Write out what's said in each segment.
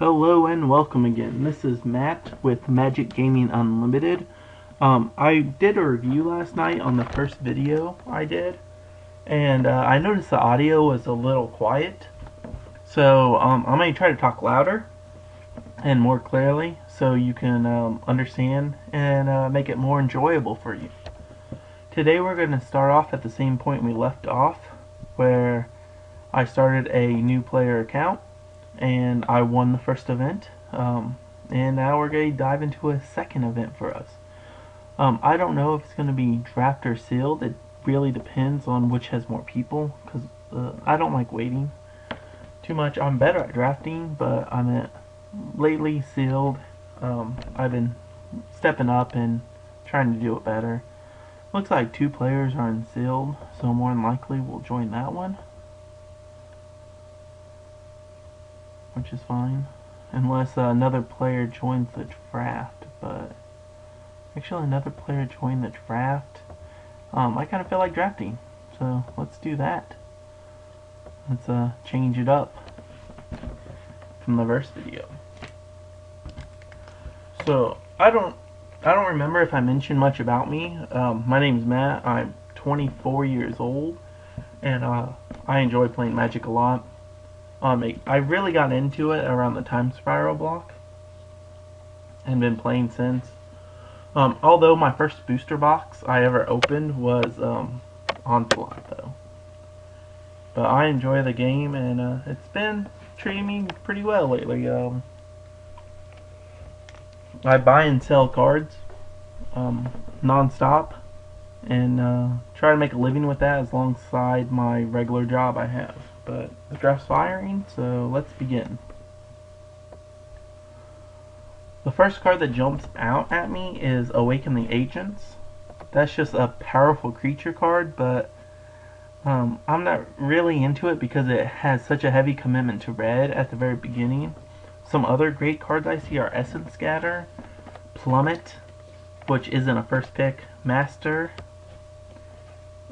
Hello and welcome again. This is Matt with Magic Gaming Unlimited. I did a review last night on the first video I did, and I noticed the audio was a little quiet. So I'm going to try to talk louder and more clearly so you can understand and make it more enjoyable for you. Today we're going to start off at the same point we left off, where I started a new player account and I won the first event, and now we're going to dive into a second event for us. I don't know if it's going to be draft or sealed. It really depends on which has more people, because I don't like waiting too much. I'm better at drafting, but lately sealed. I've been stepping up and trying to do it better. Looks like 2 players are in sealed, so more than likely we'll join that one, which is fine, unless another player joins the draft. But actually, another player joined the draft. I kind of feel like drafting, so let's do that. Let's change it up from the first video. So I don't remember if I mentioned much about me. My name's Matt. I'm 24 years old, and I enjoy playing Magic a lot. I really got into it around the time spiral block and been playing since. Although my first booster box I ever opened was Onslaught, though. But I enjoy the game, and it's been treating me pretty well lately. I buy and sell cards non-stop, and try to make a living with that alongside my regular job I have. But the draft's firing, so let's begin. The first card that jumps out at me is Awaken the Ancients. That's just a powerful creature card, but I'm not really into it because it has such a heavy commitment to red at the very beginning. Some other great cards I see are Essence Scatter, Plummet, which isn't a first pick, Master,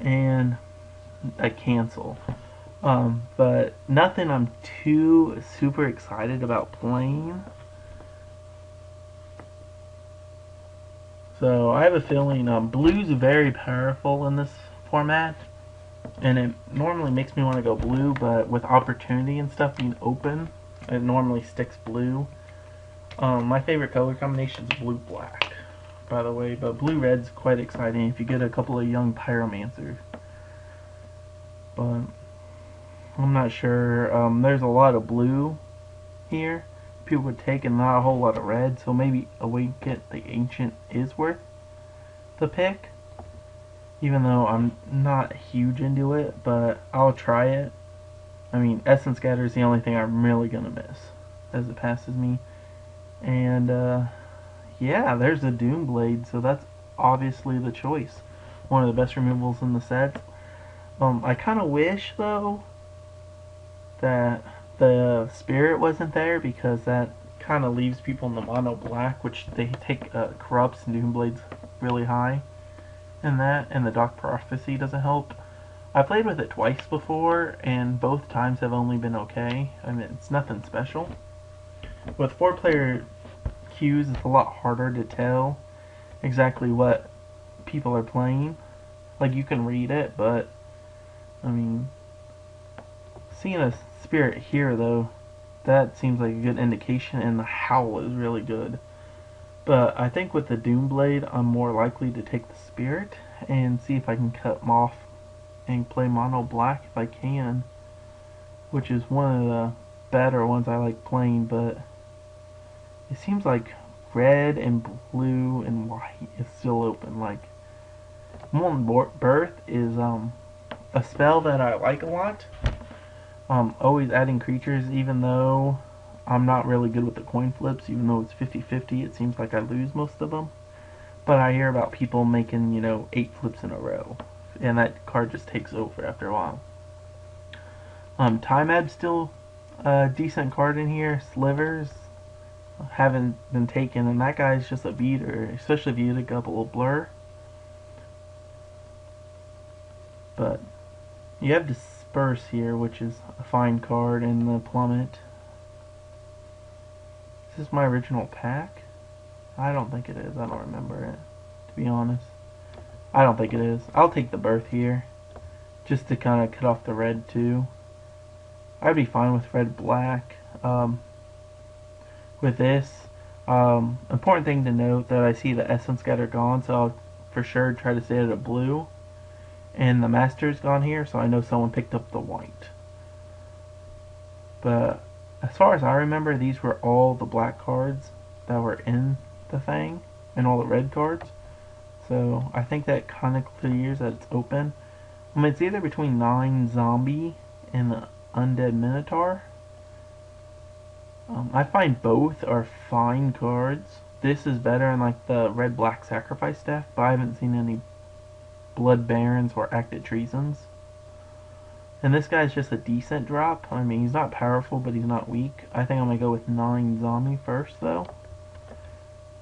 and a Cancel. But nothing I'm too super excited about playing. So I have a feeling blue's very powerful in this format, and it normally makes me want to go blue, but with opportunity and stuff being open, it normally sticks blue. My favorite color combination is blue-black, by the way, but blue-red's quite exciting if you get a couple of young pyromancers. But I'm not sure. There's a lot of blue here people would take and not a whole lot of red, so maybe Awaken the Ancient is worth the pick, even though I'm not huge into it, but I'll try it. I mean, Essence Scatter is the only thing I'm really gonna miss as it passes me. And yeah, there's a Doomblade, so that's obviously the choice. One of the best removals in the set. I kind of wish, though, that the Spirit wasn't there, because that kind of leaves people in the mono black, which they take Corrupts and Doomblades really high in that, and the Dark Prophecy doesn't help. I played with it twice before, and both times have only been okay. I mean, it's nothing special. With 4-player queues, it's a lot harder to tell exactly what people are playing. Like, you can read it, but I mean, seeing a Spirit here, though, that seems like a good indication, and the Howl is really good. But I think with the Doomblade, I'm more likely to take the Spirit and see if I can cut them off and play mono black if I can, which is one of the better ones I like playing. But it seems like red and blue and white is still open. Like, Molten Birth is a spell that I like a lot. Always adding creatures, even though I'm not really good with the coin flips. Even though it's 50-50, it seems like I lose most of them. But I hear about people making, 8 flips in a row, and that card just takes over after a while. Time Ad's still a decent card in here. Slivers haven't been taken, and that guy's just a beater, especially if you get a couple of Blur. But you have Disperse here, which is a fine card, and the Plummet. this my original pack? I don't think it is. I don't remember it, to be honest. I don't think it is. I'll take the birth here, just to kind of cut off the red too. I'd be fine with red black. With this, important thing to note that I see the essence scatter gone, so I'll for sure try to stay at a blue. And the master's gone here, so I know someone picked up the white. But as far as I remember, these were all the black cards that were in the thing, and all the red cards. So I think that kind of clears that it's open. I mean, it's either between 9 Zombie and the Undead Minotaur. I find both are fine cards. This is better in like the red-black sacrifice deck, but I haven't seen any Blood Barons or Acted Treasons. And this guy's just a decent drop. I mean, he's not powerful, but he's not weak. I think I'm going to go with 9 Zombie first, though.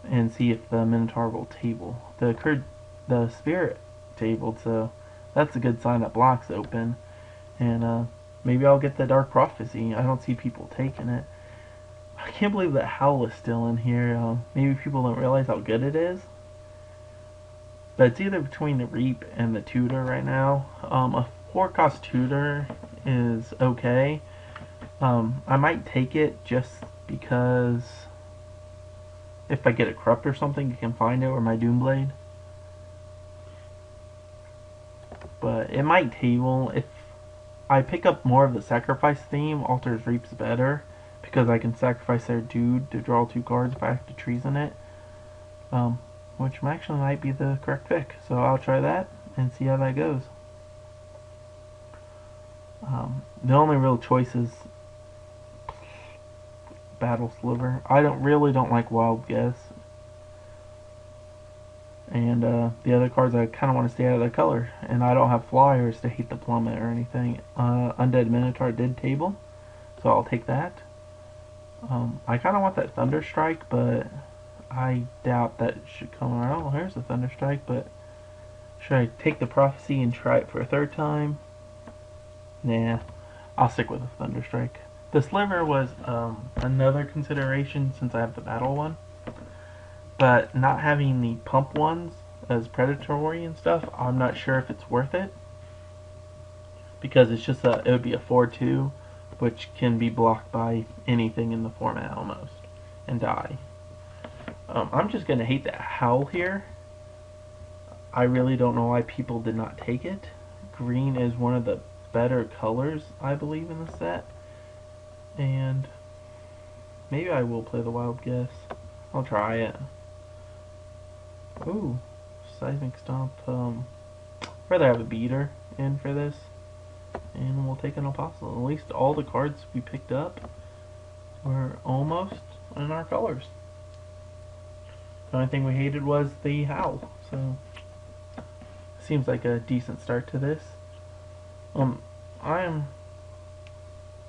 And see if the Minotaur will table. The Spirit tabled, so that's a good sign that block's open. And maybe I'll get the Dark Prophecy. I don't see people taking it. I can't believe that Howl is still in here. Maybe people don't realize how good it is. But it's either between the Reap and the Tutor right now. A 4-cost Tutor is okay. I might take it just because if I get a Corrupt or something, you can find it, or my Doomblade. But it might table. If I pick up more of the sacrifice theme, Altar's Reap's better, because I can sacrifice their dude to draw 2 cards if I have to treason it. Which actually might be the correct pick. So I'll try that and see how that goes. The only real choice is Battle Sliver. I really don't like Wild Guess. And the other cards I kind of want to stay out of their color. And I don't have flyers to hate the Plummet or anything. Undead Minotaur did table, so I'll take that. I kind of want that Thunderstrike, but I doubt that should come around. Oh, here's the Thunderstrike, but should I take the Prophecy and try it for a 3rd time? Nah, I'll stick with the Thunderstrike. The Sliver was another consideration since I have the battle one. But not having the pump ones as predatory and stuff, I'm not sure if it's worth it. Because it's just it would be a 4-2, which can be blocked by anything in the format almost, and die. I'm just going to hate that Howl here. I really don't know why people did not take it. Green is one of the better colors, I believe, in the set. And maybe I will play the Wild Guess. I'll try it. Ooh, Seismic Stomp. Rather have a beater in for this. And we'll take an Apostle. At least all the cards we picked up were almost in our colors. The only thing we hated was the Howl. So, seems like a decent start to this. I am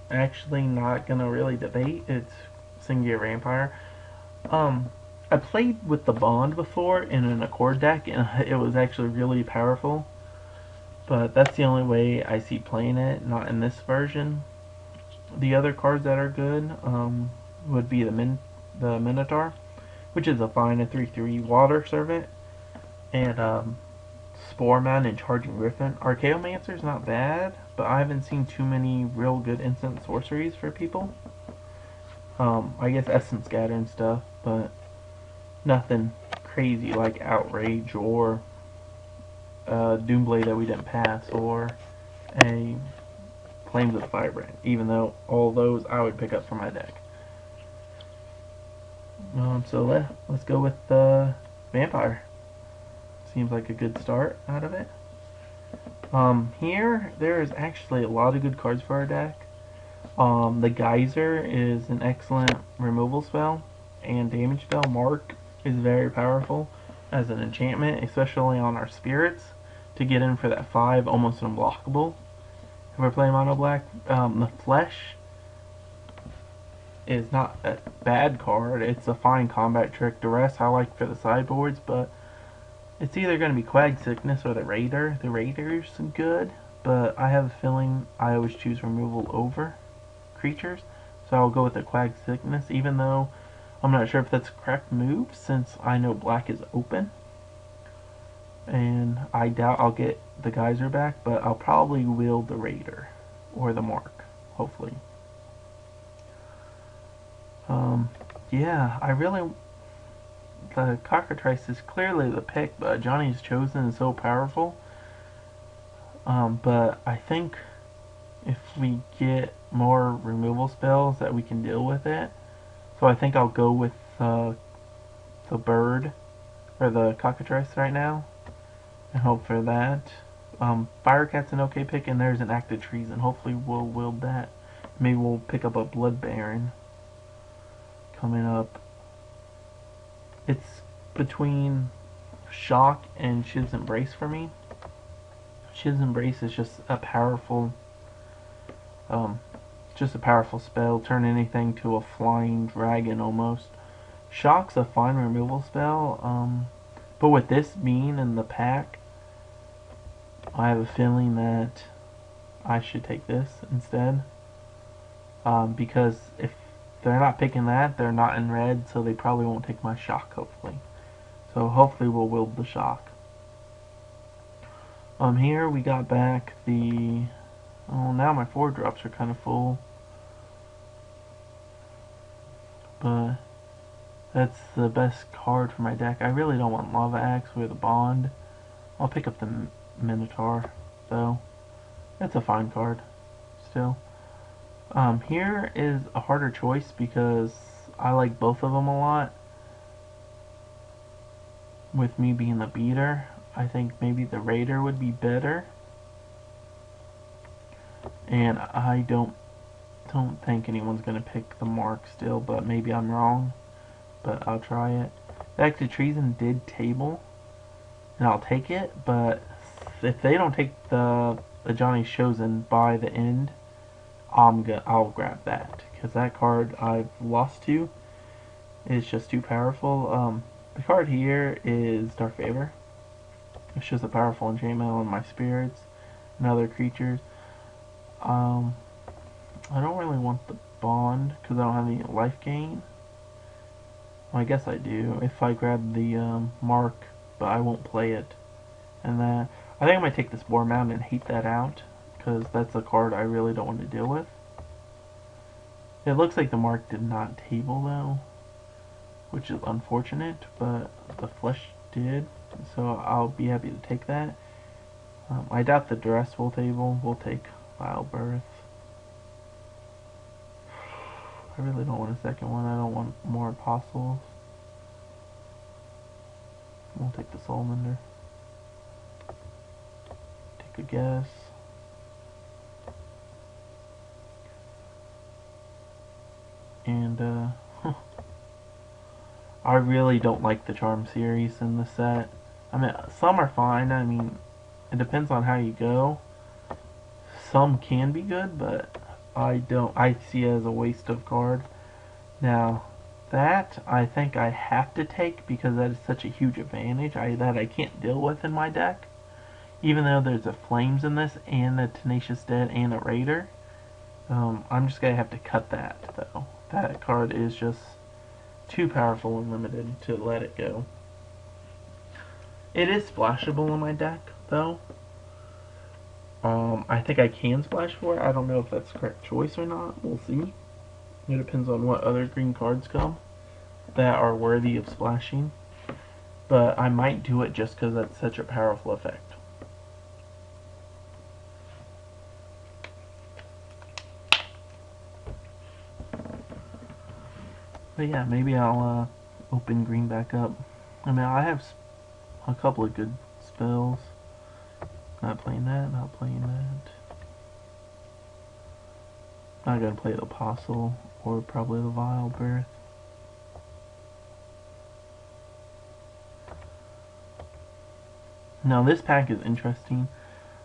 actually not gonna really debate. It's Singular Vampire. I played with the Bond before in an Accord deck, and it was actually really powerful. But that's the only way I see playing it, not in this version. The other cards that are good would be the Minotaur, which is a fine, a 3/3 Water Servant, and Sporeman and Charging Griffin. Archaeomancer's not bad, but I haven't seen too many real good instant sorceries for people. I guess Essence Scatter and stuff, but nothing crazy like Outrage or Doomblade that we didn't pass, or a Flames of the Firebrand, even though all those I would pick up for my deck. So let's go with the Vampire. Seems like a good start out of it. Here, there is actually a lot of good cards for our deck. The Geyser is an excellent removal spell and damage spell. Mark is very powerful as an enchantment, especially on our spirits, to get in for that 5, almost unblockable. If we're playing mono black, the Flesh is not a bad card. It's a fine combat trick. The rest I like for the sideboards, but it's either going to be Quag Sickness or the Raider. The Raider's good, but I have a feeling I always choose removal over creatures, so I'll go with the Quag Sickness, even though I'm not sure if that's a correct move since I know black is open. And I doubt I'll get the geyser back, but I'll probably wield the raider. Or the mark, hopefully. Yeah, I really... The cockatrice is clearly the pick, but Johnny's Chosen is so powerful. But I think if we get more removal spells that we can deal with it. So I think I'll go with the bird, or the cockatrice right now, and hope for that. Firecat's an okay pick, and there's an active treason. Hopefully we'll wield that. Maybe we'll pick up a Blood Baron coming up. It's between Shock and Shiv's Embrace for me. Shiv's Embrace is just a powerful spell. Turn anything to a flying dragon almost. Shock's a fine removal spell, but with this being in the pack, I have a feeling that I should take this instead. Because if they're not picking that, they're not in red, so they probably won't take my shock, hopefully. So hopefully we'll wield the shock. Here we got back the... Oh, now my 4-drops are kind of full. But that's the best card for my deck. I really don't want Lava Axe with a Bond. I'll pick up the Minotaur, though. It's a fine card, still. Here is a harder choice because I like both of them a lot. With me being the beater, I think maybe the Raider would be better. And I don't think anyone's going to pick the mark still, but maybe I'm wrong. But I'll try it. Back to Treason did table, and I'll take it, but if they don't take the Johnny's Chosen by the end, I'll grab that, because that card I've lost to is just too powerful. The card here is Dark Favor. It's just a powerful enchantment on my spirits and other creatures. I don't really want the Bond because I don't have any life gain. Well, I guess I do if I grab the mark, but I won't play it. And then I think I might take this Boar Mound and hate that out, because that's a card I really don't want to deal with. It looks like the mark did not table though, which is unfortunate, but the flesh did, so I'll be happy to take that. I doubt the duress will table. We'll take Vile Birth. I really don't want a second one. I don't want more apostles. We'll take the Soulmender. Take a guess. And I really don't like the Charm series in the set. I mean, some are fine. I mean, it depends on how you go. Some can be good, but I see it as a waste of card. Now, that I think I have to take because that is such a huge advantage that I can't deal with in my deck. Even though there's a Flames in this and a Tenacious Dead and a Raider, I'm just gonna have to cut that though. That card is just too powerful and limited to let it go. It is splashable in my deck though. I think I can splash for it. I don't know if that's the correct choice or not. We'll see. It depends on what other green cards come that are worthy of splashing. But I might do it just because that's such a powerful effect. But yeah, maybe I'll open green back up. I mean, I have a couple of good spells. Not playing that, not playing that. Not gonna play the Apostle or probably the Vile Birth. Now this pack is interesting.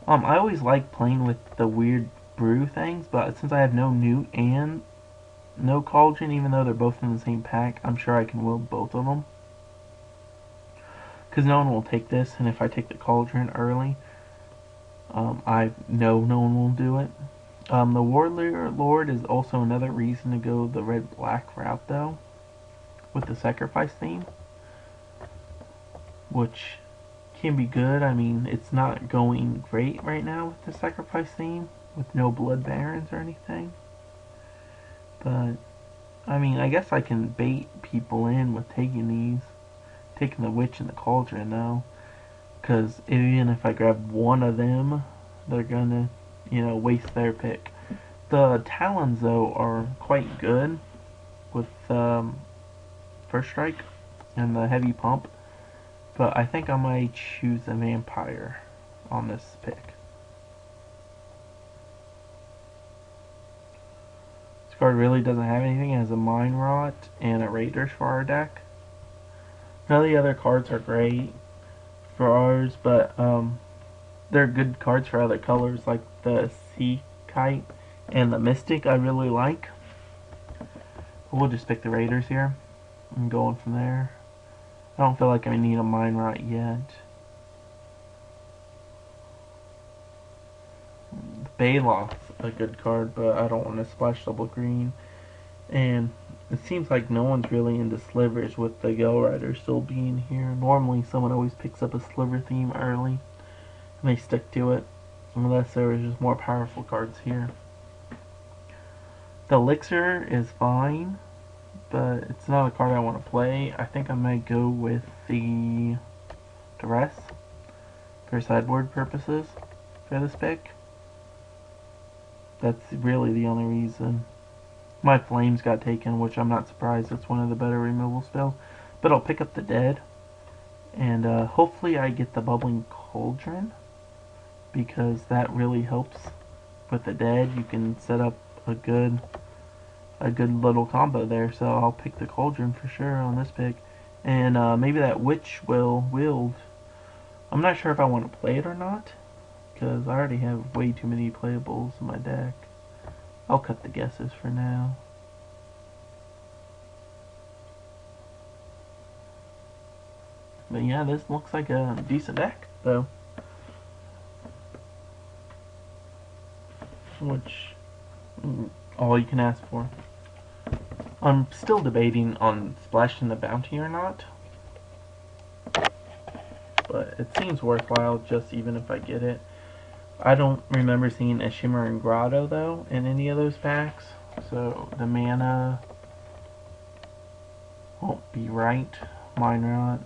I always like playing with the weird brew things, but since I have no Newt and no Cauldron, even though they're both in the same pack, I'm sure I can wield both of them. Because no one will take this, and if I take the Cauldron early, I know no one will do it. The Warlord is also another reason to go the red-black route, though. with the sacrifice theme, which can be good. I mean, it's not going great right now with the sacrifice theme, with no blood barons or anything. But, I mean, I guess I can bait people in with taking the witch and the cauldron, though. Because even if I grab one of them, they're gonna, waste their pick. The talons, though, are quite good with first strike and the heavy pump. But I think I might choose a vampire on this pick. This card really doesn't have anything. It has a Mine Rot and a Raiders for our deck. None of the other cards are great for ours, but they're good cards for other colors, like the Sea Kite and the Mystic I really like. We'll just pick the Raiders here and going from there. I don't feel like I need a Mine Rot yet. Balef's a good card, but I don't want to splash double green. And it seems like no one's really into slivers with the Gel Rider still being here. Normally someone always picks up a sliver theme early and they stick to it, unless there is just more powerful cards here. The Elixir is fine, but it's not a card I want to play. I think I might go with the Duress for sideboard purposes for this pick. That's really the only reason. My Flames got taken, which I'm not surprised. It's one of the better removal spells. But I'll pick up the Dead. And hopefully I get the Bubbling Cauldron, because that really helps with the Dead. You can set up a good little combo there. So I'll pick the Cauldron for sure on this pick. And maybe that Witch will wield. I'm not sure if I want to play it or not, because I already have way too many playables in my deck. I'll cut the guesses for now. But yeah, this looks like a decent deck, though. Which, all you can ask for. I'm still debating on splashing the bounty or not. But it seems worthwhile just even if I get it. I don't remember seeing a Shimmer and Grotto, though, in any of those packs. So the mana won't be right. Mine Rot.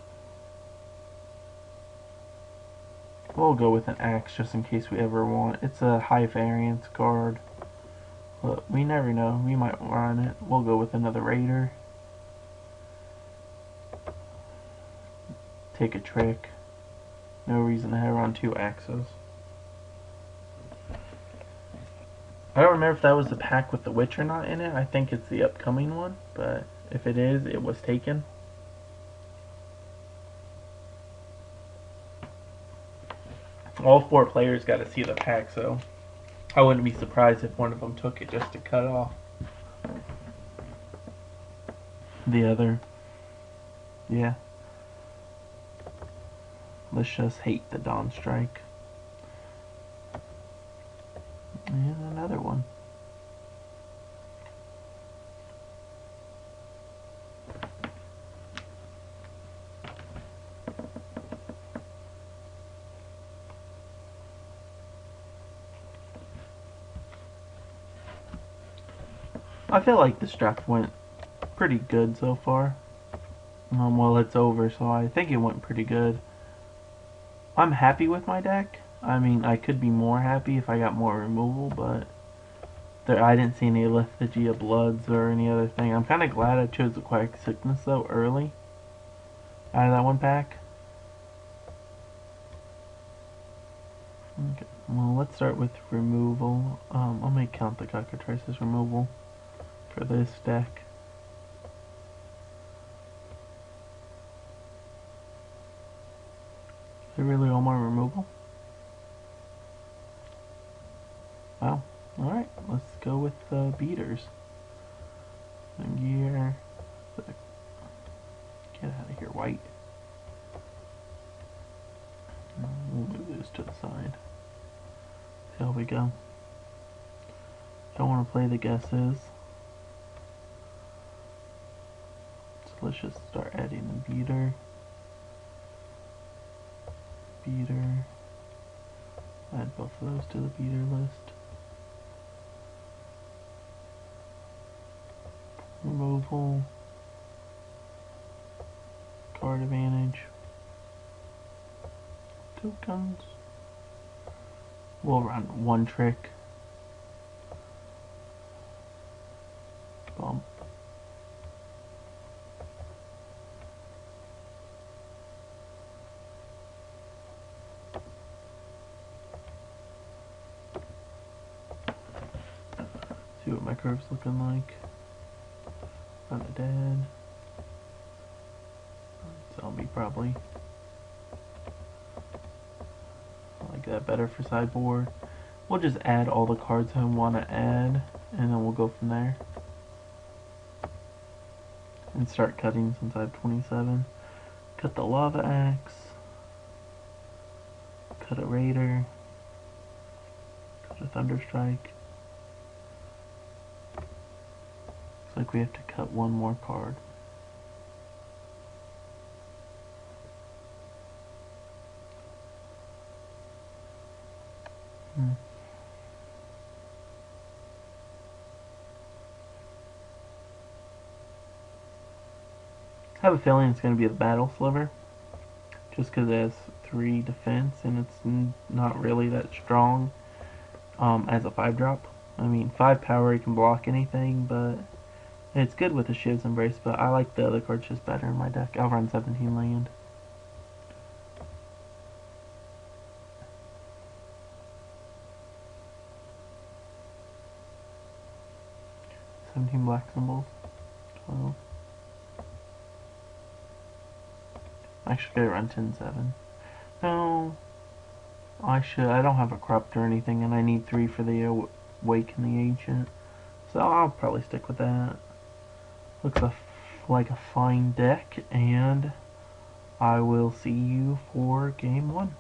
We'll go with an Axe just in case we ever want. It's a high variance card. But we never know. We might run it. We'll go with another Raider. Take a trick. No reason to have run two Axes. I don't remember if that was the pack with the Witch or not in it. I think it's the upcoming one, but if it is, it was taken. All four players got to see the pack, so I wouldn't be surprised if one of them took it just to cut off the other. Yeah. Let's just hate the Dawn Strike. And another one. I feel like this draft went pretty good so far. Well, it's over, so I think it went pretty good. I'm happy with my deck. I mean, I could be more happy if I got more removal, but I didn't see any Lethargy of Bloods or any other thing. I'm kind of glad I chose Aquatic Sickness, though, early out of that one pack. Okay, well, let's start with removal. I may count the Cockatrice as removal for this deck. Is it really all my removal? Wow. Alright, let's go with the beaters. And gear. Get out of here, white. We'll move this to the side. See how we go. Don't want to play the guesses. So let's just start adding the beater. Add both of those to the beater list. Removal. Card advantage. Tokens. We'll run one trick. Bump. See what my curve's looking like. Not a dead. Zombie probably. I like that better for sideboard. We'll just add all the cards I want to add, and then we'll go from there. And start cutting since I have 27. Cut the lava axe. Cut a raider. Cut a thunderstrike. Looks like we have to cut one more card. I have a feeling it's going to be the Battle Sliver, just because it has 3 defense and it's not really that strong as a 5-drop. I mean, 5 power, it can block anything, but it's good with the Shiv's Embrace, but I like the other cards just better in my deck. I'll run 17 land. Black symbols. 12. Actually, gotta run 10-7. No, I should. I don't have a corrupt or anything, and I need 3 for the Awaken the Ancient, so I'll probably stick with that. Looks like a fine deck, and I will see you for game 1.